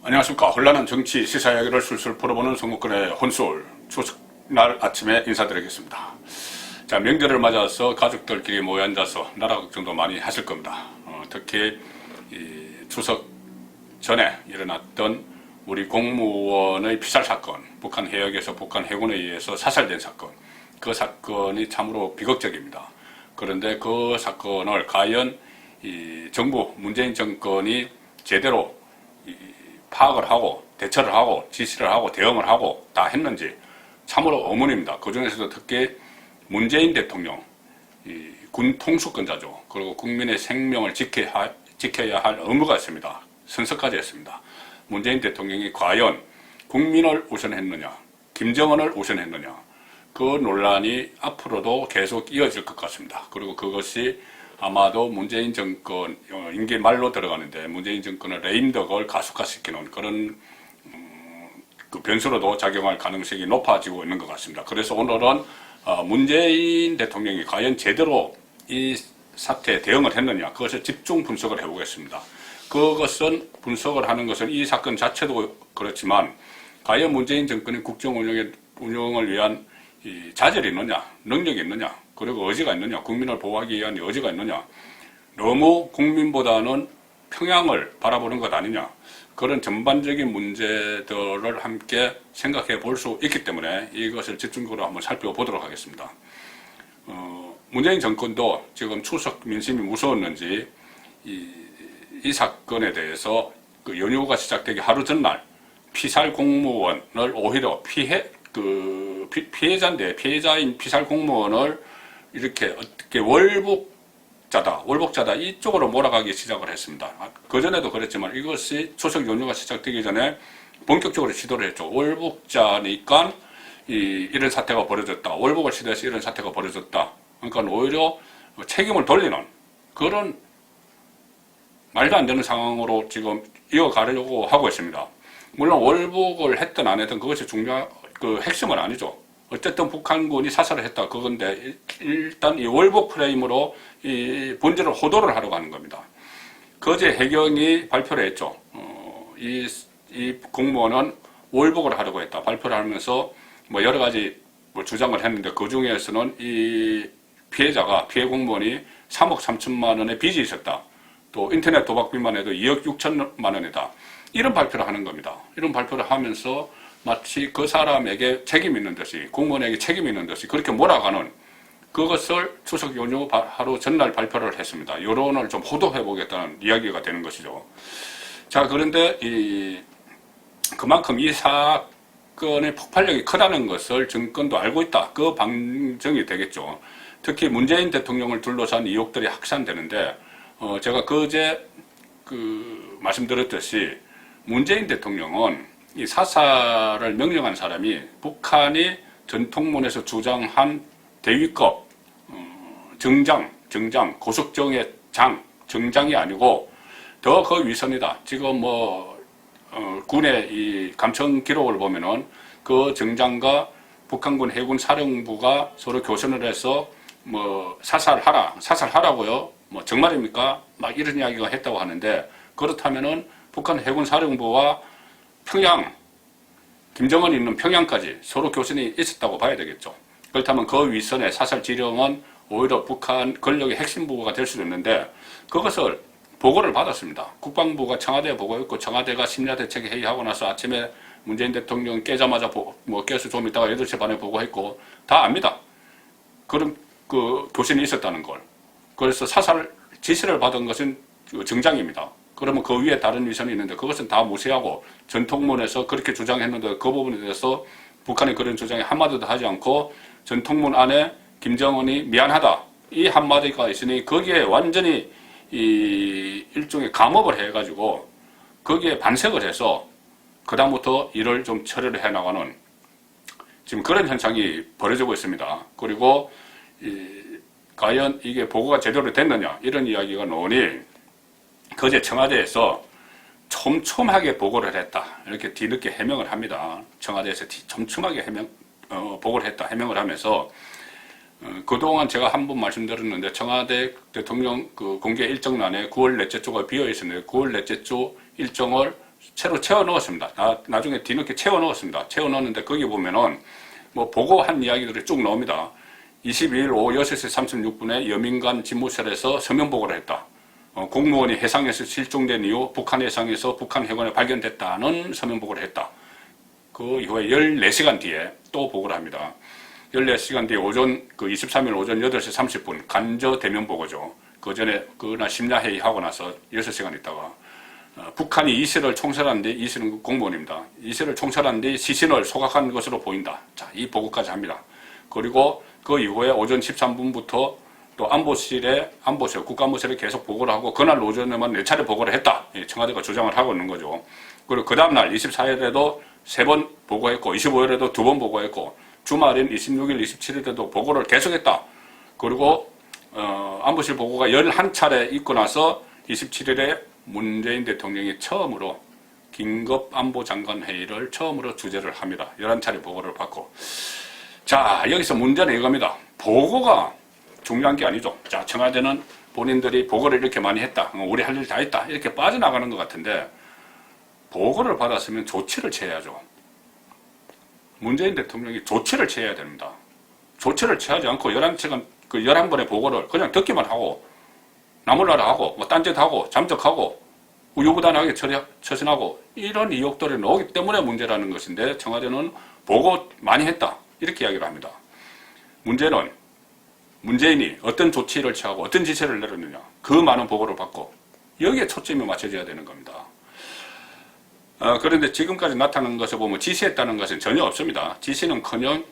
안녕하십니까. 혼란한 정치 시사 이야기를 술술 풀어보는 성국권의 혼술 추석날 아침에 인사드리겠습니다. 자, 명절을 맞아서 가족들끼리 모여 앉아서 나라 걱정도 많이 하실 겁니다. 특히 이 추석 전에 일어났던 우리 공무원의 피살 사건, 북한 해역에서 북한 해군에 의해서 사살된 사건, 그 사건이 참으로 비극적입니다. 그런데 그 사건을 과연 이 정부 문재인 정권이 제대로 파악을 하고 대처를 하고 지시를 하고 대응을 하고 다 했는지 참으로 의문입니다. 그 중에서도 특히 문재인 대통령, 군 통수권자죠. 그리고 국민의 생명을 지켜야 할 의무가 있습니다. 선서까지 했습니다. 문재인 대통령이 과연 국민을 우선했느냐, 김정은을 우선했느냐, 그 논란이 앞으로도 계속 이어질 것 같습니다. 그리고 그것이 아마도 문재인 정권 임기 말로 들어가는데 문재인 정권의 레임덕을 가속화시키는 그런 그 변수로도 작용할 가능성이 높아지고 있는 것 같습니다. 그래서 오늘은 문재인 대통령이 과연 제대로 이 사태에 대응을 했느냐, 그것을 집중 분석을 해보겠습니다. 그것은 분석을 하는 것은 이 사건 자체도 그렇지만 과연 문재인 정권의 국정 운영을 위한 이 자질이 있느냐, 능력이 있느냐, 그리고 의지가 있느냐, 국민을 보호하기 위한 의지가 있느냐, 너무 국민보다는 평양을 바라보는 것 아니냐, 그런 전반적인 문제들을 함께 생각해 볼 수 있기 때문에 이것을 집중적으로 한번 살펴보도록 하겠습니다. 문재인 정권도 지금 추석 민심이 무서웠는지 이 사건에 대해서 그 연휴가 시작되기 하루 전날 피살 공무원을 오히려 피해자인데 피해자인 피살 공무원을 이렇게 어떻게 월북자다 이쪽으로 몰아가기 시작을 했습니다. 그전에도 그랬지만 이것이 추석 연휴가 시작되기 전에 본격적으로 시도를 했죠. 월북자니까 이런 사태가 벌어졌다. 월북을 시도해서 이런 사태가 벌어졌다. 그러니까 오히려 책임을 돌리는 그런 말도 안 되는 상황으로 지금 이어가려고 하고 있습니다. 물론 월북을 했든 안 했든 그것이 중요한 그 핵심은 아니죠. 어쨌든 북한군이 사살을 했다 그건데 일단 이 월북 프레임으로 이 본질을 호도를 하려고 하는 겁니다. 거제 해경이 발표를 했죠. 이 공무원은 월북을 하려고 했다 발표를 하면서 뭐 여러 가지 뭐 주장을 했는데 그 중에서는 이 피해 공무원이 3억 3천만 원의 빚이 있었다. 또 인터넷 도박빚만 해도 2억 6천만 원이다. 이런 발표를 하는 겁니다. 이런 발표를 하면서 마치 그 사람에게 책임이 있는 듯이 공무원에게 책임이 있는 듯이 그렇게 몰아가는 그것을 추석 연휴 하루 전날 발표를 했습니다. 여론을 좀 호도해 보겠다는 이야기가 되는 것이죠. 자, 그런데 그만큼 이 사건의 폭발력이 크다는 것을 정권도 알고 있다. 그 방증이 되겠죠. 특히 문재인 대통령을 둘러싼 의혹들이 확산되는데 제가 그제 말씀드렸듯이 문재인 대통령은 이 사살을 명령한 사람이 북한이 전통문에서 주장한 대위급 정장, 고속정의 정장이 아니고 더 그 위선이다. 지금 군의 이 감청 기록을 보면은 그 정장과 북한군 해군 사령부가 서로 교선을 해서 사살하라고요. 정말입니까? 막 이런 이야기가 했다고 하는데 그렇다면은 북한 해군 사령부와 평양, 김정은이 있는 평양까지 서로 교선이 있었다고 봐야 되겠죠. 그렇다면 그 위선의 사살 지령은 오히려 북한 권력의 핵심 보고가 될 수도 있는데 그것을 보고를 받았습니다. 국방부가 청와대에 보고했고 청와대가 심야대책 회의하고 나서 아침에 문재인 대통령 깨자마자 깨서 좀 있다가 8시 반에 보고했고 다 압니다. 그런 그 교신이 있었다는 걸. 그래서 사살 지시를 받은 것은 정장입니다. 그러면 그 위에 다른 위선이 있는데 그것은 다 무시하고 전통문에서 그렇게 주장했는데 그 부분에 대해서 북한의 그런 주장에 한마디도 하지 않고 전통문 안에 김정은이 미안하다 이 한마디가 있으니 거기에 완전히 이 일종의 감업을 해가지고 거기에 반색을 해서 그 다음부터 일을 좀 처리를 해나가는 지금 그런 현상이 벌어지고 있습니다. 그리고 과연 이게 보고가 제대로 됐느냐 이런 이야기가 나오니 거제 청와대에서 촘촘하게 보고를 했다. 이렇게 뒤늦게 해명을 합니다. 청와대에서 촘촘하게 보고를 했다. 해명을 하면서 그동안 제가 한 번 말씀드렸는데 청와대 대통령 그 공개 일정란에 9월 넷째 주가 비어 있었는데 9월 넷째 주 일정을 새로 채워 넣었습니다. 나중에 뒤늦게 채워 넣었습니다. 채워 넣었는데 거기 보면은 뭐 보고한 이야기들이 쭉 나옵니다. 22일 오후 6시 36분에 여민관 집무실에서 서면 보고를 했다. 공무원이 해상에서 실종된 이후 북한 해상에서 북한 해관에 발견됐다는 서면 보고를 했다. 그 이후에 14시간 뒤에 또 보고를 합니다. 14시간 뒤에 오전, 23일 오전 8시 30분, 간저 대면 보고죠. 그 전에, 그날 심야회의 하고 나서 6시간 있다가, 북한이 이슬을 총살한 뒤, 이슬은 공무원입니다. 이슬을 총살한 뒤 시신을 소각한 것으로 보인다. 자, 이 보고까지 합니다. 그리고 그 이후에 오전 13분부터 또 국가안보실에 계속 보고를 하고, 그날 오전에만 4차례 보고를 했다. 청와대가 주장을 하고 있는 거죠. 그리고 그 다음날 24일에도 3번 보고했고, 25일에도 2번 보고했고, 주말인 26일, 27일에도 보고를 계속했다. 그리고 안보실 보고가 11차례 있고 나서 27일에 문재인 대통령이 처음으로 긴급안보장관 회의를 처음으로 주재를 합니다. 11차례 보고를 받고. 자, 여기서 문제는 이겁니다. 보고가 중요한 게 아니죠. 자, 청와대는 본인들이 보고를 이렇게 많이 했다. 우리 할 일 다 했다. 이렇게 빠져나가는 것 같은데, 보고를 받았으면 조치를 취해야죠. 문재인 대통령이 조치를 취해야 됩니다. 조치를 취하지 않고 11번의 보고를 그냥 듣기만 하고, 나몰라라 하고, 딴짓하고, 잠적하고, 우유부단하게 처신하고, 이런 의혹들이 나오기 때문에 문제라는 것인데, 청와대는 보고 많이 했다. 이렇게 이야기를 합니다. 문제는 문재인이 어떤 조치를 취하고 어떤 지시를 내렸느냐. 그 많은 보고를 받고, 여기에 초점이 맞춰져야 되는 겁니다. 그런데 지금까지 나타난 것을 보면 지시했다는 것은 전혀 없습니다. 지시는커녕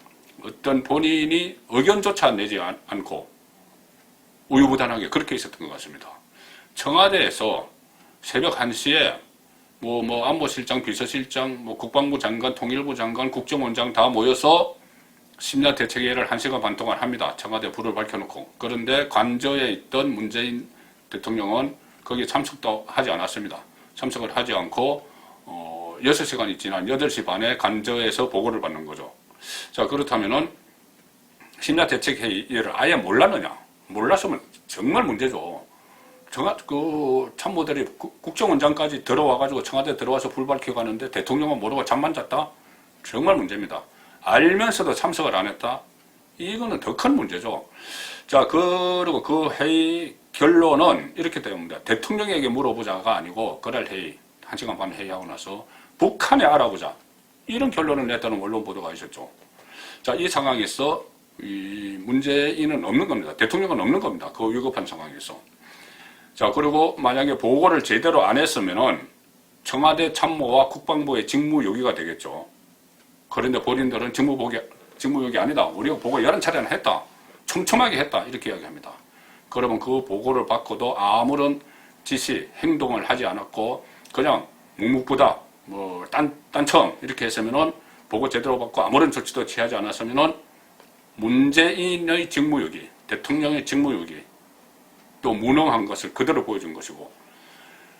어떤 본인이 의견조차 내지 않고 우유부단하게 그렇게 있었던 것 같습니다. 청와대에서 새벽 1시에 안보실장, 비서실장, 국방부 장관, 통일부 장관, 국정원장 다 모여서 심야 대책회의를 1시간 반 동안 합니다. 청와대 불을 밝혀놓고. 그런데 관저에 있던 문재인 대통령은 거기에 참석도 하지 않았습니다. 참석을 하지 않고 6시간이 지난 8시 반에 간저에서 보고를 받는 거죠. 자, 그렇다면은 심야 대책회의를 아예 몰랐느냐? 몰랐으면 정말 문제죠. 참모들이 국정원장까지 들어와가지고 청와대 들어와서 불 밝혀 가는데 대통령은 모르고 잠만 잤다? 정말 문제입니다. 알면서도 참석을 안 했다? 이거는 더 큰 문제죠. 자, 그리고 그 회의 결론은 이렇게 됩니다. 대통령에게 물어보자가 아니고 그날 회의, 1시간 반 회의하고 나서 북한에 알아보자. 이런 결론을 냈다는 언론 보도가 있었죠. 자, 이 상황에서 이 문재인은 없는 겁니다. 대통령은 없는 겁니다. 그 위급한 상황에서. 자, 그리고 만약에 보고를 제대로 안 했으면은 청와대 참모와 국방부의 직무유기가 되겠죠. 그런데 본인들은 직무유기 아니다. 우리가 보고 11차례나 했다. 촘촘하게 했다. 이렇게 이야기합니다. 그러면 그 보고를 받고도 아무런 지시, 행동을 하지 않았고 그냥 묵묵부답, 딴청 이렇게 했으면은 보고 제대로 받고 아무런 조치도 취하지 않았으면은 문재인의 직무유기, 대통령의 직무유기 또 무능한 것을 그대로 보여준 것이고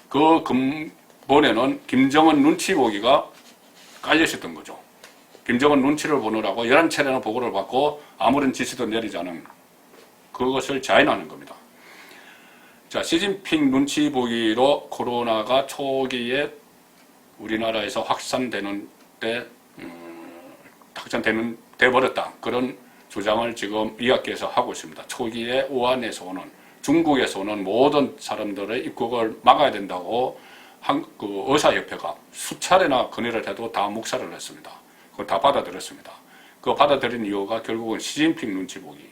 그 근본에는 김정은 눈치 보기가 깔려 있었던 거죠. 김정은 눈치를 보느라고 11차례나 보고를 받고 아무런 지시도 내리지 않은 그것을 자인하는 겁니다. 자, 시진핑 눈치 보기로 코로나가 초기에 우리나라에서 확산되는 때 돼버렸다. 그런 주장을 지금 의학계에서 하고 있습니다. 초기에 우한에서 오는 중국에서 오는 모든 사람들의 입국을 막아야 된다고 그 의사협회가 수차례나 건의를 해도 다 묵살을 했습니다. 그걸 다 받아들였습니다. 그 받아들인 이유가 결국은 시진핑 눈치 보기.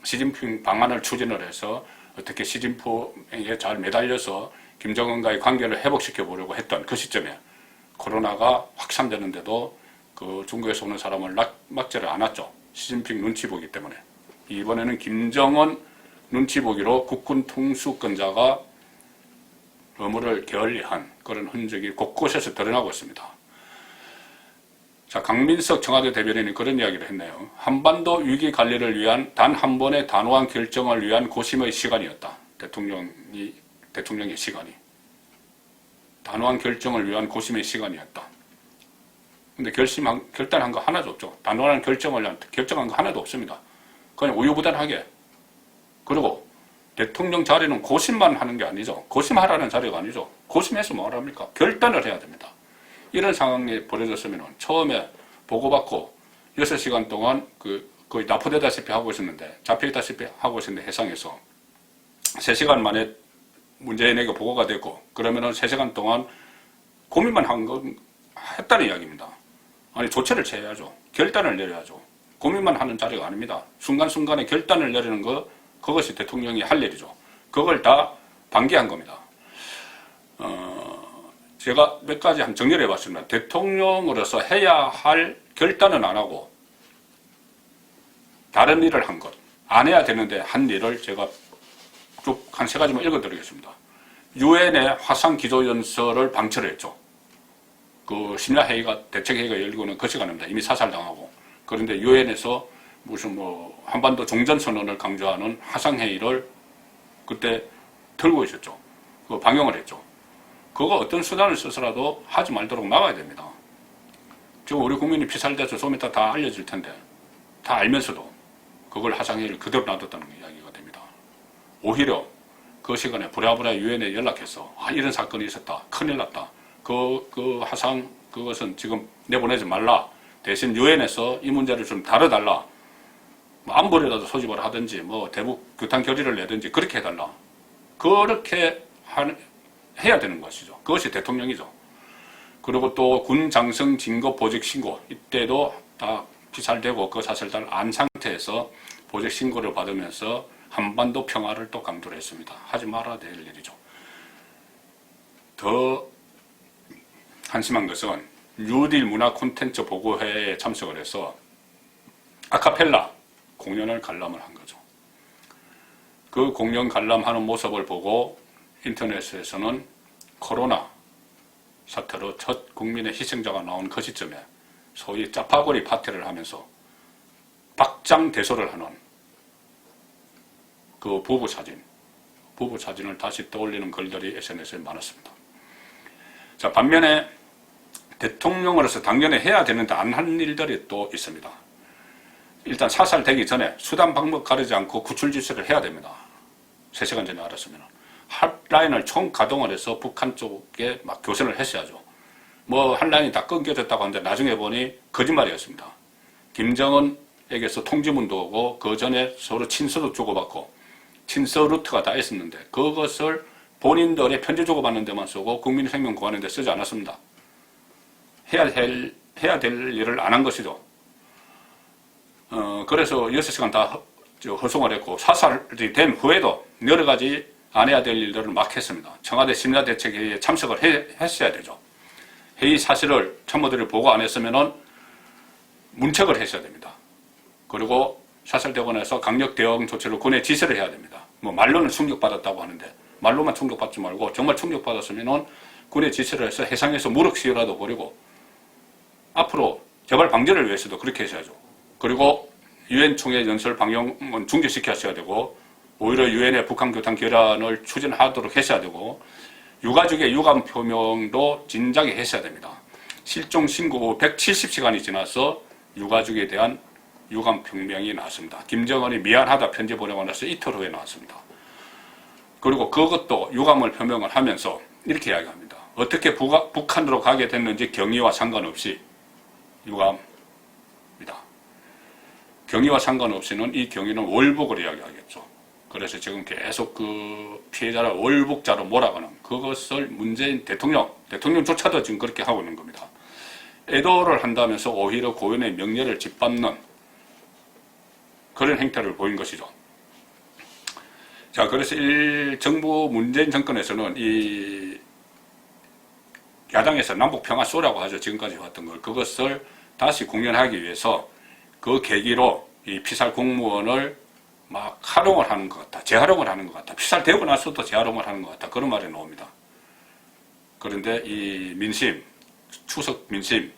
시진핑 방안을 추진을 해서 어떻게 시진핑에 잘 매달려서 김정은과의 관계를 회복시켜 보려고 했던 그 시점에 코로나가 확산되는데도 그 중국에서 오는 사람을 막지를 않았죠. 시진핑 눈치 보기 때문에. 이번에는 김정은 눈치 보기로 국군 통수권자가 의무를 게을리한 그런 흔적이 곳곳에서 드러나고 있습니다. 자, 강민석 청와대 대변인이 그런 이야기를 했네요. 한반도 위기 관리를 위한 단 한 번의 단호한 결정을 위한 고심의 시간이었다. 대통령의 시간이. 단호한 결정을 위한 고심의 시간이었다. 근데 결단한 거 하나도 없죠. 단호한 결정한 거 하나도 없습니다. 그냥 우유부단하게. 그리고 대통령 자리는 고심만 하는 게 아니죠. 고심하라는 자리가 아니죠. 고심해서 뭘 합니까? 결단을 해야 됩니다. 이런 상황이 벌어졌으면 처음에 보고받고 6시간 동안 거의 납포되다시피 하고 있었는데, 잡혀있다시피 하고 있었는데 해상에서 3시간 만에 문재인에게 보고가 됐고, 그러면은 3시간 동안 고민만 했다는 이야기입니다. 아니, 조치를 취해야죠. 결단을 내려야죠. 고민만 하는 자리가 아닙니다. 순간순간에 결단을 내리는 그것이 대통령이 할 일이죠. 그걸 다 방기한 겁니다. 제가 몇 가지 한번 정리를 해봤습니다. 대통령으로서 해야 할 결단은 안 하고 다른 일을 한 것, 안 해야 되는데 한 일을 제가 쭉 한 3가지만 읽어드리겠습니다. 유엔의 화상기조연설을 방치를 했죠. 그 심야회의가, 대책회의가 열리고는 그 시간입니다. 이미 사살당하고. 그런데 유엔에서 무슨 한반도 종전선언을 강조하는 화상회의를 그때 틀고 있었죠. 그 방영을 했죠. 그거 어떤 수단을 써서라도 하지 말도록 막아야 됩니다. 지금 우리 국민이 피살돼서 좀 이따 다 알려질 텐데, 다 알면서도 그걸 화상회의를 그대로 놔뒀다는 이야기가 됩니다. 오히려 그 시간에 부랴부랴 유엔에 연락해서 이런 사건이 있었다. 큰일 났다. 그 화상 그것은 지금 내보내지 말라. 대신 유엔에서 이 문제를 좀 다뤄달라. 안보리라도 소집을 하든지 대북 규탄 결의를 내든지 그렇게 해달라. 그렇게 해야 되는 것이죠. 그것이 대통령이죠. 그리고 또 군 장성 증거 보직 신고, 이때도 다 피살되고 그 사실을 안 상태에서 보직 신고를 받으면서 한반도 평화를 또 강조를 했습니다. 하지 말아야 될 일이죠. 더 한심한 것은 뉴딜 문화 콘텐츠 보고회에 참석을 해서 아카펠라 공연을 관람을 한 거죠. 그 공연 관람하는 모습을 보고 인터넷에서는 코로나 사태로 첫 국민의 희생자가 나온 그 시점에 소위 짜파구리 파티를 하면서 박장대소를 하는 그 부부 사진을 다시 떠올리는 글들이 SNS에 많았습니다. 자, 반면에 대통령으로서 당연히 해야 되는데 안 한 일들이 또 있습니다. 일단 사살되기 전에 수단 방법 가리지 않고 구출 지시를 해야 됩니다. 3시간 전에 알았으면. 핫라인을 총 가동을 해서 북한 쪽에 막 교선을 했어야죠. 핫라인이 다 끊겨졌다고 하는데 나중에 보니 거짓말이었습니다. 김정은에게서 통지문도 오고 그 전에 서로 친서도 주고받고 친서 루트가 다 있었는데 그것을 본인들의 편지 주고받는 데만 쓰고 국민 생명 구하는 데 쓰지 않았습니다. 해야 될 일을 안 한 것이죠. 그래서 6시간 다 허송을 했고 사살이 된 후에도 여러 가지 안 해야 될 일들을 막 했습니다. 청와대 심야대책회의에 참석을 했어야 되죠. 회의 사실을 참모들이 보고 안 했으면 문책을 했어야 됩니다. 그리고 사살되고 나서 강력 대응 조치를 군에 지시를 해야 됩니다. 말로는 충격받았다고 하는데 말로만 충격받지 말고 정말 충격받았으면 군에 지시를 해서 해상에서 무력시위라도 벌이고 앞으로 재발 방지를 위해서도 그렇게 했어야죠. 그리고 유엔 총회 연설 방영은 중지시켜야 되고 오히려 유엔의 북한 규탄 결의안을 추진하도록 했어야 되고 유가족의 유감 표명도 진작에 했어야 됩니다. 실종 신고 후 170시간이 지나서 유가족에 대한 유감 표명이 나왔습니다. 김정은이 미안하다 편지 보내고 나서 이틀 후에 나왔습니다. 그리고 그것도 유감을 표명을 하면서 이렇게 이야기합니다. 어떻게 북한으로 가게 됐는지 경위와 상관없이 유감입니다. 경위와 상관없이는 이 경위는 월북을 이야기하겠죠. 그래서 지금 계속 그 피해자를 월북자로 몰아가는 그것을 문재인 대통령조차도 지금 그렇게 하고 있는 겁니다. 애도를 한다면서 오히려 고인의 명예를 짓밟는 그런 행태를 보인 것이죠. 자, 그래서 정부 문재인 정권에서는 이 야당에서 남북평화쇼라고 하죠. 지금까지 왔던 걸. 그것을 다시 공연하기 위해서 그 계기로 이 피살 공무원을 막 활용을 하는 것 같다. 재활용을 하는 것 같다. 피살되고 나서도 재활용을 하는 것 같다. 그런 말이 나옵니다. 그런데 이 추석 민심에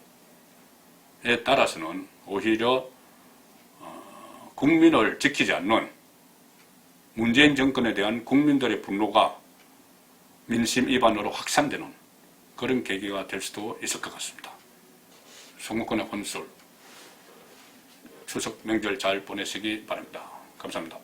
따라서는 오히려 국민을 지키지 않는 문재인 정권에 대한 국민들의 분노가 민심 위반으로 확산되는 그런 계기가 될 수도 있을 것 같습니다. 송구권의 혼술 추석 명절 잘 보내시기 바랍니다. 감사합니다.